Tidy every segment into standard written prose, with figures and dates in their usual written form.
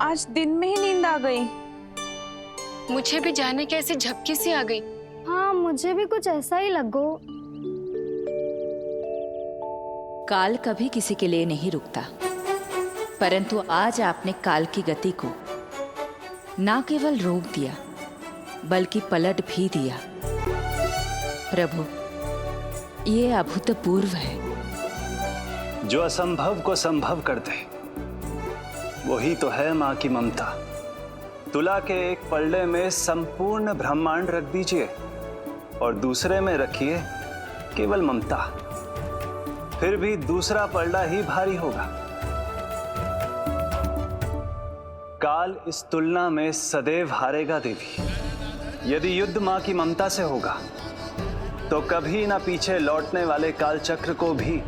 आज दिन में ही नींद आ गई। मुझे भी जाने के ऐसी झपकी सी आ गई। हाँ, मुझे भी कुछ ऐसा ही लगो। काल कभी किसी के लिए नहीं रुकता, परंतु आज आपने काल की गति को ना केवल रोक दिया बल्कि पलट भी दिया। प्रभु, ये अभूतपूर्व है। जो असंभव को संभव कर दे वही तो है माँ की ममता। तुला के एक पलड़े में संपूर्ण ब्रह्मांड रख दीजिए और दूसरे में रखिए केवल ममता, फिर भी दूसरा पलड़ा ही भारी होगा। काल इस तुलना में सदैव हारेगा देवी। यदि युद्ध माँ की ममता से होगा तो कभी ना पीछे लौटने वाले काल चक्र को भी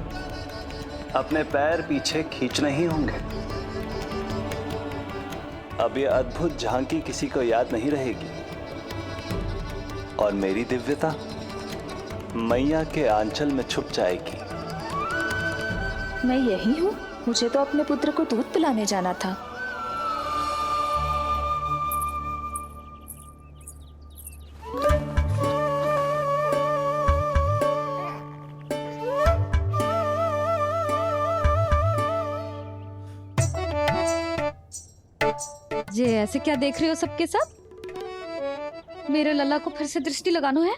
अपने पैर पीछे खींचने ही होंगे। अब ये अद्भुत झांकी किसी को याद नहीं रहेगी और मेरी दिव्यता मैया के आंचल में छुप जाएगी। मैं यही हूँ। मुझे तो अपने पुत्र को दूध पिलाने जाना था। ये ऐसे क्या देख रहे हो सबके सब? मेरे लल्ला को फिर से दृष्टि लगाना है?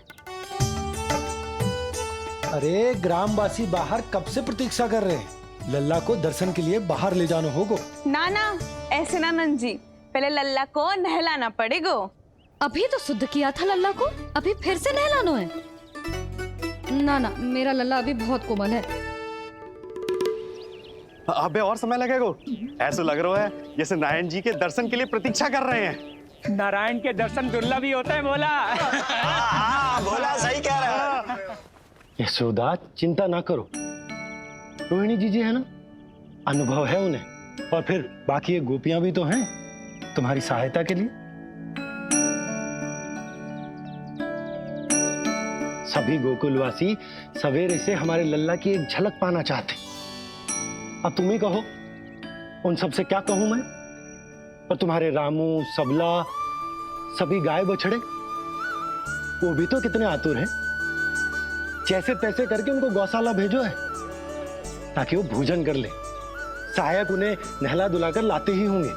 अरे ग्रामवासी बाहर कब से प्रतीक्षा कर रहे हैं। लल्ला को दर्शन के लिए बाहर ले जाना होगा। ना ना, ऐसे ना नंद जी, पहले लल्ला को नहलाना पड़ेगा। अभी तो शुद्ध किया था लल्ला को, अभी फिर से नहलाना है? ना ना, मेरा लल्ला अभी बहुत कोमल है। अबे और समय लगेगा। ऐसा लग रहा है जैसे नारायण जी के दर्शन के लिए प्रतीक्षा कर रहे हैं। नारायण के दर्शन दुर्लभ ही होता है बोला। हाँ, बोला सही कह रहा है। यशोदा, चिंता ना करो। रोहिणी जी है ना, अनुभव है उन्हें, और फिर बाकी ये गोपियां भी तो हैं तुम्हारी सहायता के लिए। सभी गोकुलवासी सवेरे से हमारे लल्ला की एक झलक पाना चाहते। अब तुम ही कहो, उन सब से क्या कहूं मैं? और तुम्हारे रामू, सबला, सभी गाय बछड़े, वो भी तो कितने आतुर हैं। जैसे तैसे करके उनको गौशाला भेजो है ताकि वो भोजन कर ले। सहायक उन्हें नहला धुलाकर लाते ही होंगे।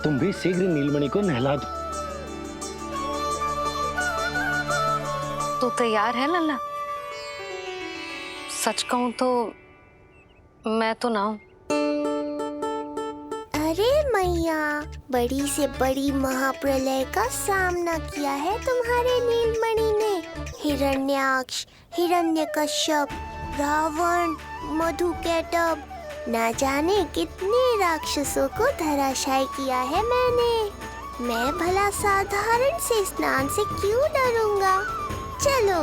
तुम भी शीघ्र नीलमणि को नहला दो। तो तैयार है लल्ला? सच कहूं तो मैं तो ना हूं। अरे मैया, बड़ी से बड़ी महाप्रलय का सामना किया है तुम्हारे नीलमणि ने। हिरण्याक्ष, हिरण्यकश्यप, रावण, मधुकैटभ, ना जाने कितने राक्षसों को धराशायी किया है मैंने। मैं भला साधारण से स्नान से क्यों डरूंगा? चलो।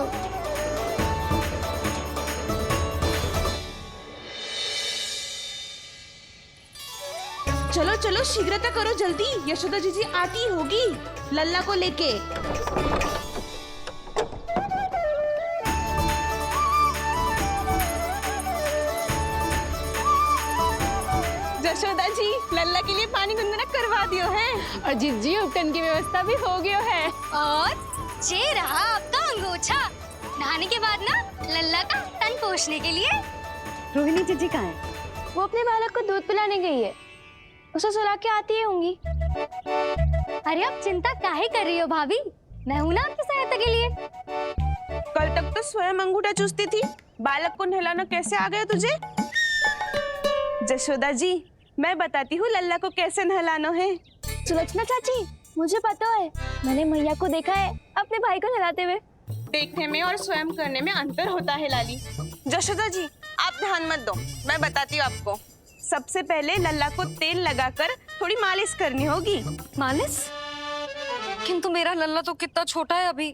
चलो चलो शीघ्रता करो जल्दी, यशोदा जी आती होगी लल्ला को लेके। यशोदा जी लल्ला के लिए पानी गुनगुना करवा दियो है और जिज्जी उपटन की व्यवस्था भी हो गयो है। और ये रहा आपका अंगोछा, नहाने के बाद ना लल्ला का तन पोंछने के लिए। रोहिणी जिज्जी कहाँ है? वो अपने बालक को दूध पिलाने गई है, उसे सुला के आती ही होंगी। अरे आप चिंता काहे कर रही हो भाभी, मैं हूं ना आपकी सहायता के लिए। कल तक तो स्वयं अंगूठा चूसती थी, बालक को नहलाना कैसे आ गया तुझे? यशोदा जी मैं बताती हूँ लल्ला को कैसे नहलाना है। सुलक्षणा चाची मुझे पता है, मैंने मैया को देखा है अपने भाई को नहलाते हुए। देखने में और स्वयं करने में अंतर होता है लाली। यशोदा जी आप ध्यान मत दो, मैं बताती हूँ आपको। सबसे पहले लल्ला को तेल लगाकर थोड़ी मालिश करनी होगी। मालिश? किंतु मेरा लल्ला तो कितना छोटा है अभी,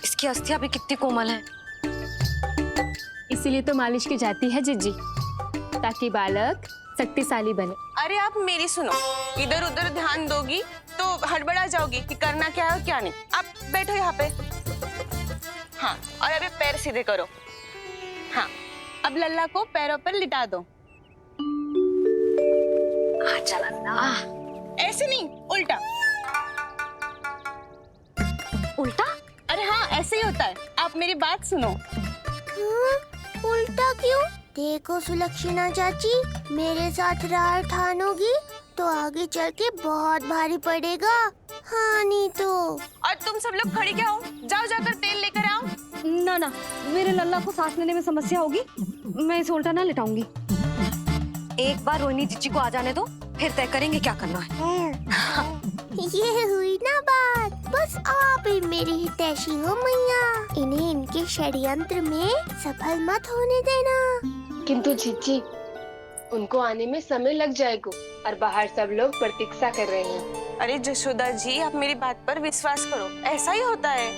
इसकी अस्थियां भी कितनी कोमल है। इसीलिए तो मालिश की जाती है जिज्जी, ताकि बालक शक्तिशाली बने। अरे आप मेरी सुनो, इधर उधर ध्यान दोगी तो हड़बड़ा जाओगी कि करना क्या है और क्या नहीं। आप बैठो यहाँ पे। हाँ, और अभी पैर सीधे करो। हाँ, अब लल्ला को पैरों पर लिटा दो। ऐसे नहीं, उल्टा। उल्टा? अरे हाँ ऐसे ही होता है, आप मेरी बात सुनो। उल्टा क्यों? देखो सुलक्षणा चाची, मेरे साथ रार ठानोगी तो आगे चल के बहुत भारी पड़ेगा। हाँ नहीं तो। और तुम सब लोग खड़ी क्या हो? जाओ जाकर तेल लेकर आओ। ना ना, मेरे लल्ला को सांस लेने में समस्या होगी, मैं इसे उल्टा ना लिटाऊंगी। एक बार रोहिणी जिज्जी को आ जाने दो, फिर तय करेंगे क्या करना है। ये हुई ना बात, बस आप ही मेरी हितैषी हो मैया। इन्हें इनके षड्यंत्र में सफल मत होने देना। किंतु जिज्जी उनको आने में समय लग जाएगा और बाहर सब लोग प्रतीक्षा कर रहे हैं। अरे यशोदा जी आप मेरी बात पर विश्वास करो, ऐसा ही होता है।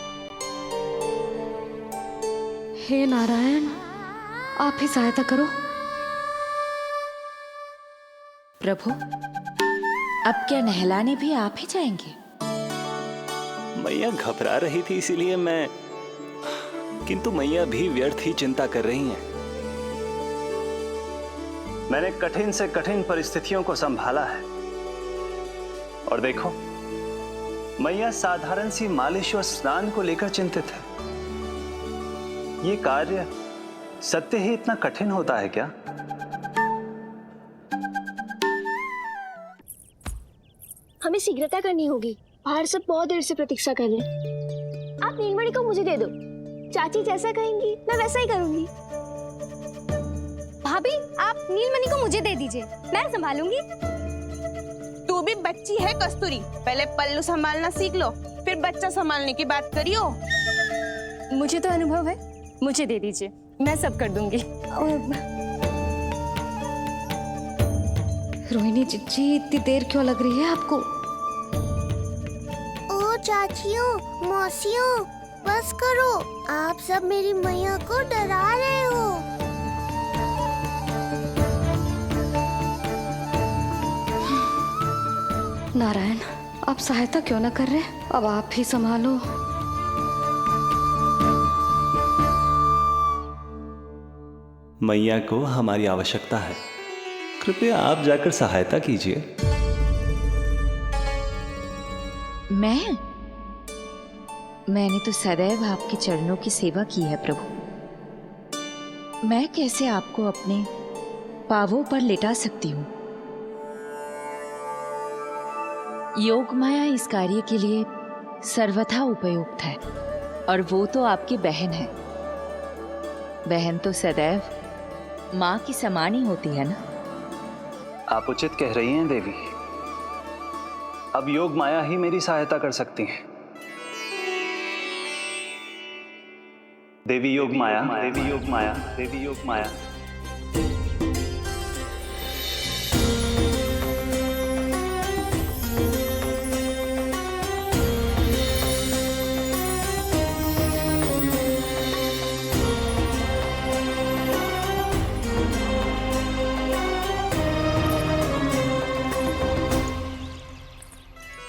हे नारायण, आप ही सहायता करो। प्रभु, अब क्या नहलाने भी आप ही जाएंगे? मैया घबरा रही थी इसीलिए मैं, किंतु मैया भी व्यर्थ ही चिंता कर रही हैं। मैंने कठिन से कठिन परिस्थितियों को संभाला है और देखो मैया साधारण सी मालिश और स्नान को लेकर चिंतित है। ये कार्य सत्य ही इतना कठिन होता है क्या? हमें शीघ्रता करनी होगी, बाहर सब बहुत देर से प्रतीक्षा कर रहे हैं। आप नीलमणि को मुझे दे दो, चाची जैसा कहेंगी मैं वैसा ही करूंगी। भाभी आप नीलमणि को मुझे दे दीजिए, मैं संभालूंगी। तू भी बच्ची है कस्तूरी, पहले पल्लू संभालना सीख लो, फिर बच्चा संभालने की बात करियो। मुझे तो अनुभव है, मुझे दे दीजिए, मैं सब कर दूंगी। रोहिणी जिज्जी इतनी देर क्यों लग रही है आपको? ओ चाचियों, मौसियों, बस करो, आप सब मेरी मैया को डरा रहे हो। नारायण, आप सहायता क्यों न कर रहे? अब आप ही संभालो। मैया को हमारी आवश्यकता है, कृपया आप जाकर सहायता कीजिए। मैंने तो सदैव आपके चरणों की सेवा की है प्रभु। मैं कैसे आपको अपने पांवों पर लेटा सकती हूँ? योग माया इस कार्य के लिए सर्वथा उपयुक्त है और वो तो आपकी बहन है। बहन तो सदैव माँ की समान ही होती है ना। आप उचित कह रही हैं देवी, अब योग माया ही मेरी सहायता कर सकती हैं। देवी योग माया, देवी योग माया, देवी योग माया।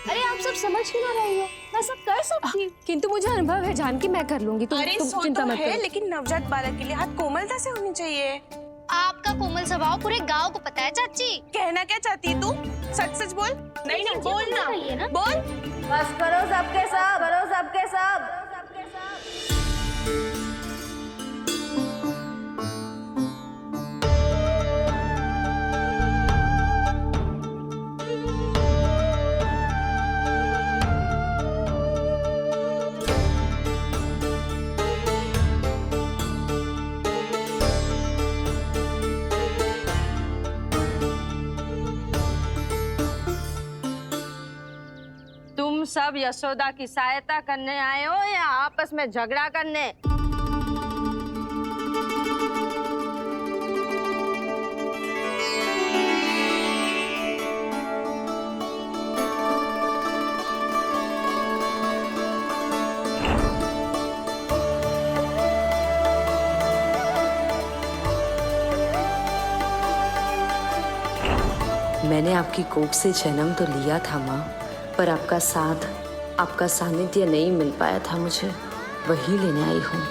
अरे आप सब समझ क्यों ना रही हो? मैं सब कर सकती हूँ, किंतु मुझे अनुभव है जानकी, मैं कर लूंगी। तुम चिंता मत करो। लेकिन नवजात बालक के लिए हाथ कोमलता से होनी चाहिए। आपका कोमल स्वभाव पूरे गांव को पता है चाची। कहना क्या चाहती है तू? सच सच बोल। नहीं नहीं बोल ना, बोल। बस करो सबके सब, करो सबके सब। तुम सब यशोदा की सहायता करने आए हो या आपस में झगड़ा करने? मैंने आपकी कोख से जन्म तो लिया था माँ, पर आपका साथ, आपका सानिध्य नहीं मिल पाया था मुझे, वही लेने आई हूँ।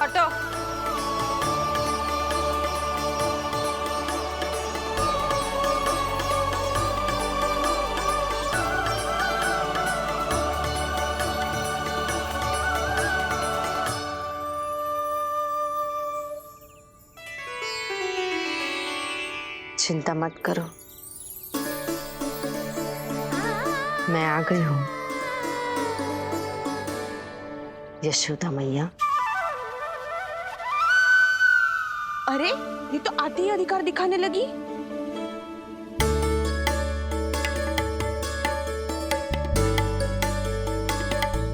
हटो। चिंता मत करो, मैं आ गई हूँ। यशोदा मैया। अरे ये तो आते ही अधिकार दिखाने लगी।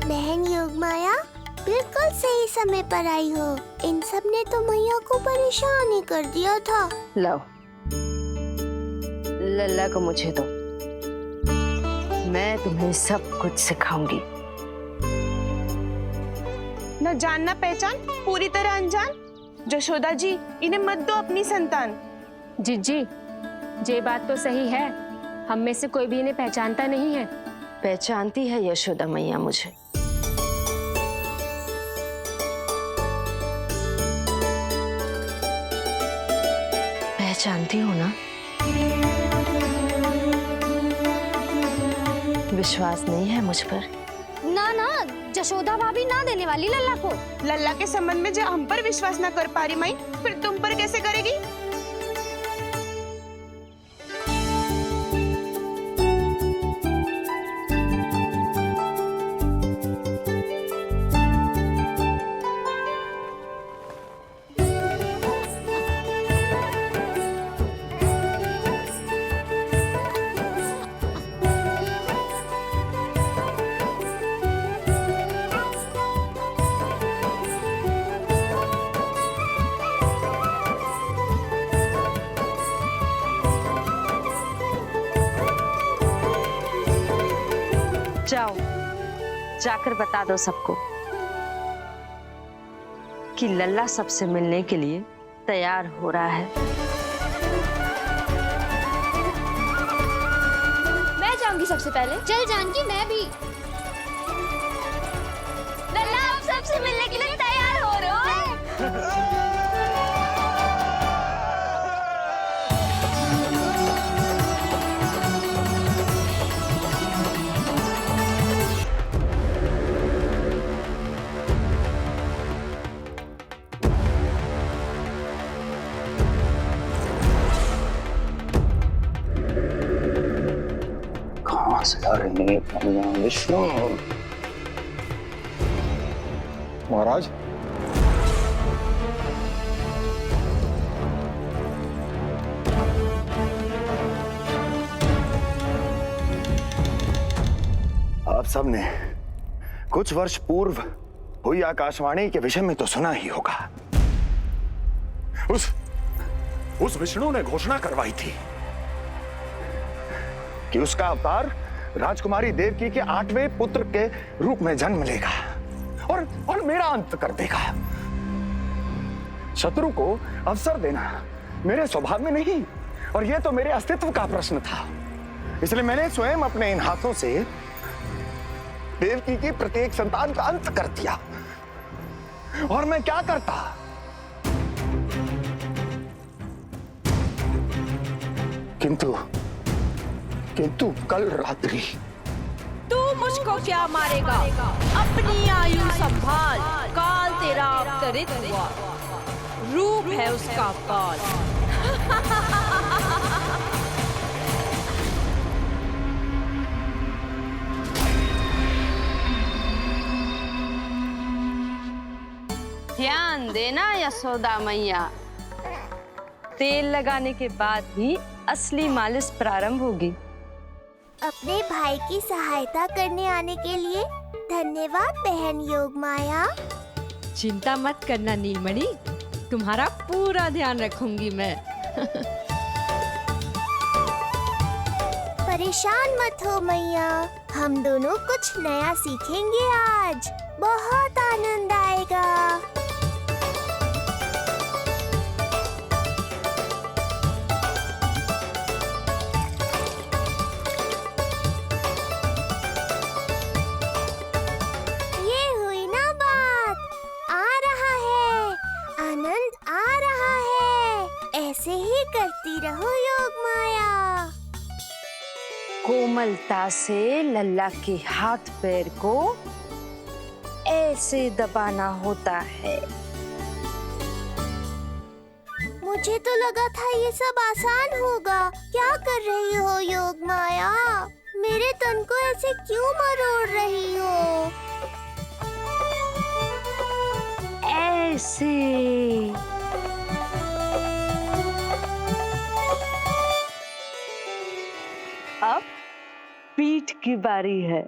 बहन योग माया बिल्कुल सही समय पर आई हो। इन सब ने तो मैया को परेशान ही कर दिया था। लो, लल्ला को मुझे दो, मैं तुम्हें सब कुछ सिखाऊंगी। न जानना पहचान, पूरी तरह अनजान। जशोदा जी, इन्हें मत दो अपनी संतान। जीजी, ये बात तो सही है, हम में से कोई भी इन्हें पहचानता नहीं है। पहचानती है यशोदा मैया मुझे। पहचानती हो ना? विश्वास नहीं है मुझ पर? ना ना, जशोदा भाभी ना देने वाली लल्ला को। लल्ला के संबंध में जो हम पर विश्वास न कर पा रही माई, फिर तुम पर कैसे करेगी? जाओ, जाकर बता दो सबको कि लल्ला सबसे मिलने के लिए तैयार हो रहा है। मैं जाऊंगी सबसे पहले। चल जानकी, मैं भी। लल्ला आप सबसे मिलने के लिए तैयार हो रहे हो? कहाँ से आ रही है भगवान विष्णु? महाराज, आप सबने कुछ वर्ष पूर्व हुई आकाशवाणी के विषय में तो सुना ही होगा। उस विष्णु ने घोषणा करवाई थी कि उसका अवतार राजकुमारी देवकी के 8वें पुत्र के रूप में जन्म लेगा और मेरा अंत कर देगा। शत्रु को अवसर देना मेरे स्वभाव में नहीं, और यह तो मेरे अस्तित्व का प्रश्न था। इसलिए मैंने स्वयं अपने इन हाथों से देवकी की प्रत्येक संतान का अंत कर दिया। और मैं क्या करता? किंतु कल रात्रि तू मुझको क्या मारेगा? अपनी आयु संभाल, काल तेरा अवतरित हुआ, रूप है उसका काल। ध्यान देना यशोदा मैया, तेल लगाने के बाद ही असली मालिश प्रारंभ होगी। अपने भाई की सहायता करने आने के लिए धन्यवाद बहन योगमाया। चिंता मत करना नीलमणि, तुम्हारा पूरा ध्यान रखूंगी मैं। परेशान मत हो मैया, हम दोनों कुछ नया सीखेंगे आज। बहुत आनंद आएगा। रहो योग माया। कोमलता से लल्ला के हाथ पैर को ऐसे दबाना होता है। मुझे तो लगा था ये सब आसान होगा। क्या कर रही हो योग माया? मेरे तन को ऐसे क्यों मरोड़ रही हो? ऐसे अब पीठ की बारी है।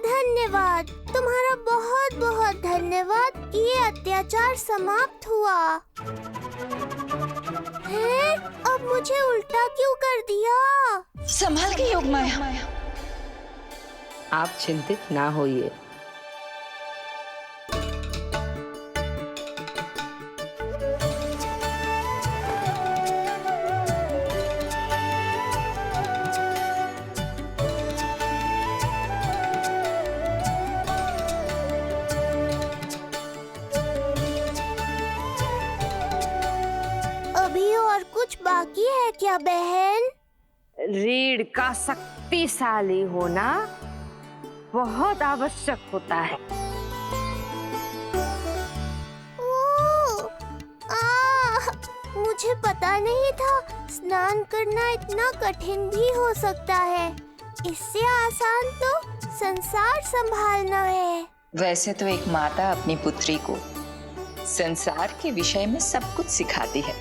धन्यवाद, तुम्हारा बहुत बहुत धन्यवाद। ये अत्याचार समाप्त हुआ है। अब मुझे उल्टा क्यों कर दिया? संभाल के योग माया। आप चिंतित ना होइए। बाकी है क्या बहन? रीढ़ का शक्तिशाली होना बहुत आवश्यक होता है। मुझे पता नहीं था स्नान करना इतना कठिन भी हो सकता है। इससे आसान तो संसार संभालना है। वैसे तो एक माता अपनी पुत्री को संसार के विषय में सब कुछ सिखाती है,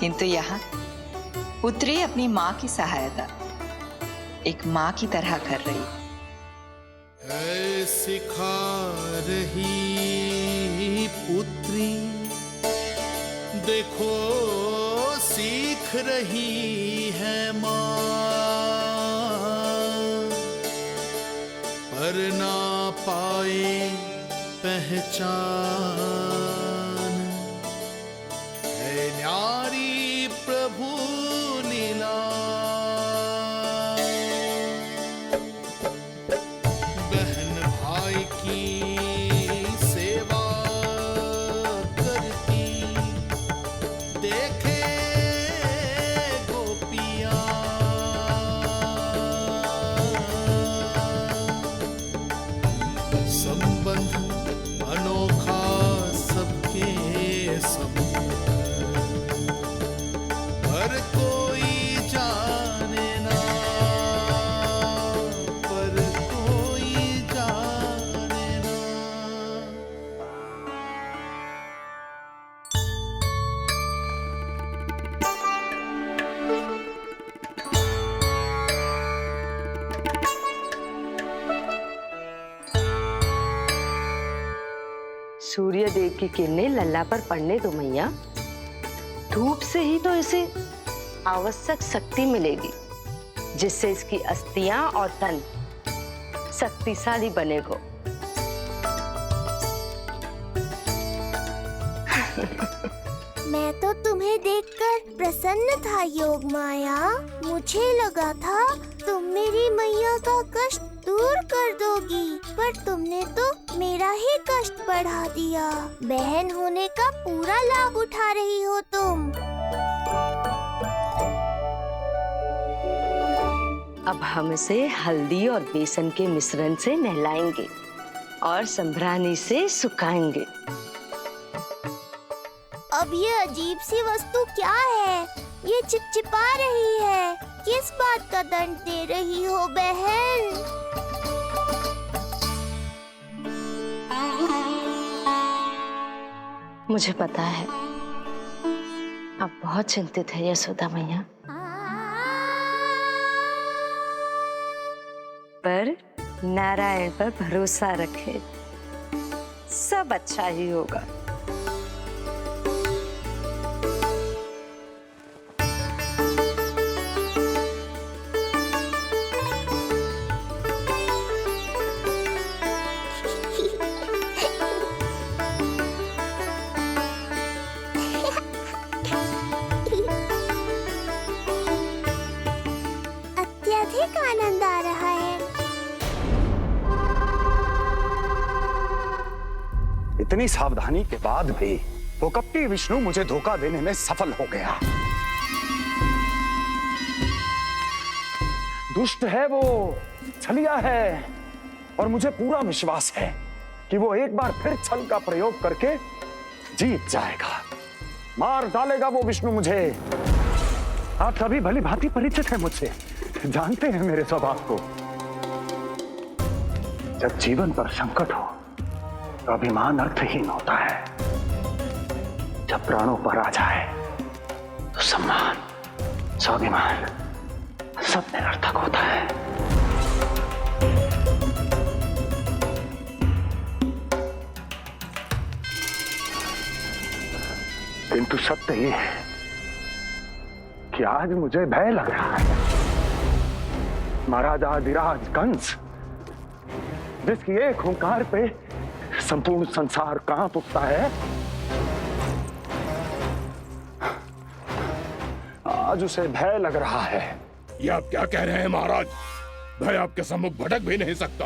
किंतु यहाँ पुत्री अपनी माँ की सहायता एक माँ की तरह कर रही है। सिखा रही पुत्री, देखो सीख रही है माँ, पर ना पाए पहचान है न्यारी प्रभु लीला। बहन भाई की सेवा करती देखे गोपियां, संबंध अनोखा सब सूर्य देव की किरणें लल्ला पर पड़ने दो मैया। धूप से ही तो इसे आवश्यक शक्ति मिलेगी, जिससे इसकी अस्थियां और तन शक्तिशाली बनेगा। मैं तो तुम्हें देखकर प्रसन्न था योग माया। मुझे लगा था तुम मेरी मैया का कष्ट दूर कर दोगी, पर तुमने तो मेरा ही कष्ट बढ़ा दिया। बहन होने का पूरा लाभ उठा रही हो तुम। अब हम इसे हल्दी और बेसन के मिश्रण से नहलाएंगे और संभरानी से सुखाएंगे। अब ये अजीब सी वस्तु क्या है? ये चिपचिपा रही है। किस बात का दंड दे रही हो बहन? मुझे पता है आप बहुत चिंतित है यशोदा मैया, पर नारायण पर भरोसा रखें, सब अच्छा ही होगा। अत्यधिक आनंद आ रहा है। इतनी सावधानी के बाद भी वो कपटी विष्णु मुझे धोखा देने में सफल हो गया। दुष्ट है वो, छलिया है, और मुझे पूरा विश्वास है कि वो एक बार फिर छल का प्रयोग करके जीत जाएगा। मार डालेगा वो विष्णु मुझे। आप सभी भली भांति परिचित हैं मुझसे, जानते हैं मेरे स्वभाव को। जब जीवन पर संकट हो तो अभिमान अर्थहीन होता है, जब प्राणों पर आ जाए तो सम्मान, स्वाभिमान सब निरर्थक होता है। किंतु सत्य ये है कि आज मुझे भय लग रहा है। महाराजाधिराज कंस, जिसकी एक हुंकार पे संपूर्ण संसार कांप उठता है, आज उसे भय लग रहा है। ये आप क्या कह रहे हैं महाराज? भय आपके सम्मुख भटक भी नहीं सकता।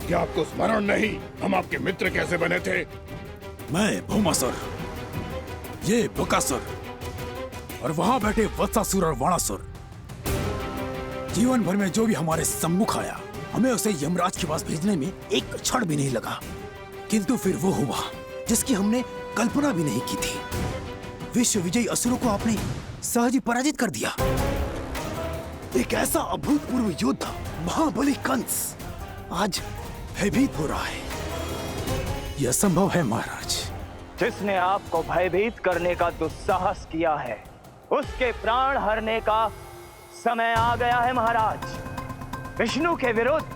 क्या आपको स्मरण नहीं हम आपके मित्र कैसे बने थे? मैं भौमासुर, ये बकासुर, और वहां बैठे वत्सासुर और वाणासुर। जीवन भर में जो भी हमारे सम्मुख आया, हमें उसे यमराज के पास भेजने में एक क्षण भी नहीं लगा। किंतु फिर वो हुआ जिसकी हमने कल्पना भी नहीं की थी। विश्व विजयी असुरों को आपने सहज ही पराजित कर दिया। एक ऐसा अभूतपूर्व योद्धा महाबली कंस आज भयभीत हो रहा है। यह संभव है महाराज। जिसने आपको भयभीत करने का दुस्साहस किया है, उसके प्राण हरने का समय आ गया है महाराज। विष्णु के विरुद्ध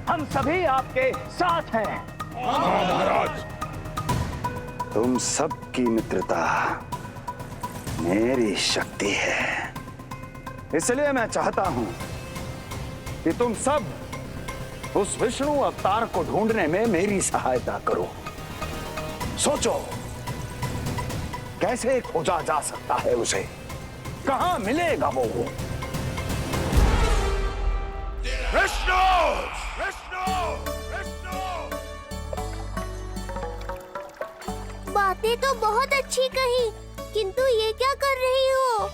हम सभी आपके साथ हैं। महाराज, तुम सबकी मित्रता मेरी शक्ति है, इसलिए मैं चाहता हूं कि तुम सब उस विष्णु अवतार को ढूंढने में मेरी सहायता करो। सोचो कैसे खोजा जा सकता है उसे, कहां मिलेगा वो? विष्णु! विष्णु! विष्णु! बातें तो बहुत अच्छी कही, किंतु ये क्या कर रही हो?